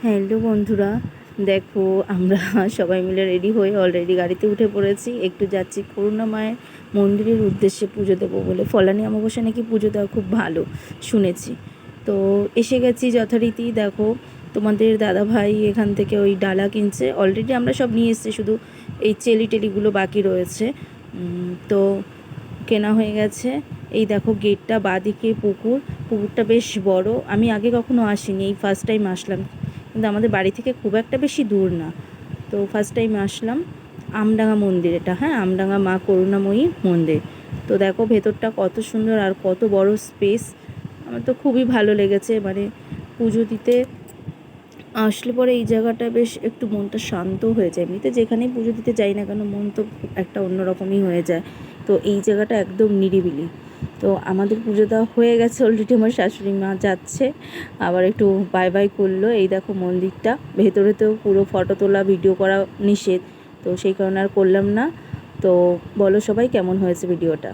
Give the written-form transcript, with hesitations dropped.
Hello বন্ধুরা, দেখো আমরা সবাই মিলে রেডি হয়ে অলরেডি গাড়িতে উঠে পড়েছি। একটু যাচ্ছি করুণা মায়ের মন্দিরের উদ্দেশ্যে পুজো দেবো বলে। ফলানি অমাবস্যা নাকি পুজো দেওয়া খুব ভালো শুনেছি। তো এসে গেছি যথারীতি। দেখো তোমাদের দাদা ভাই এখান থেকে ওই ডালা কিনছে। অলরেডি আমরা সব নিয়ে এসেছি, শুধু এই টেলিগুলো বাকি রয়েছে। তো কেনা হয়ে গেছে। এই দেখো গেটটা, বাঁদিকে পুকুরটা বেশ বড়। আমি আগে কখনো আসিনি, এই ফার্স্ট টাইম আসলাম। কিন্তু আমাদের বাড়ি থেকে খুব একটা বেশি দূর না। তো ফার্স্ট টাইম আসলাম আমডাঙ্গা মন্দির, এটা হ্যাঁ আমডাঙ্গা মা করুণাময়ী মন্দির। তো দেখো ভেতরটা কত সুন্দর আর কত বড় স্পেস। আমার তো খুবই ভালো লেগেছে। মানে পুজো দিতে আসলে পরে এই জায়গাটা বেশ একটু মনটা শান্ত হয়ে যায়। এমনিতে যেখানেই পুজো দিতে যাই না কেন মন তো একটা অন্যরকমই হয়ে যায়। তো এই জায়গাটা একদম নিরিবিলি। তো আমাদের পুজো দেওয়া হয়ে গেছে অলরেডি। আমার শাশুড়ি মা যাচ্ছে, আবার একটু বাই বাই করলো। এই দেখো মন্দিরটা, ভেতরেতেও পুরো ফটো তোলা ভিডিও করা নিষেধ, তো সেই কারণে আর করলাম না। তো বলো সবাই কেমন হয়েছে ভিডিওটা।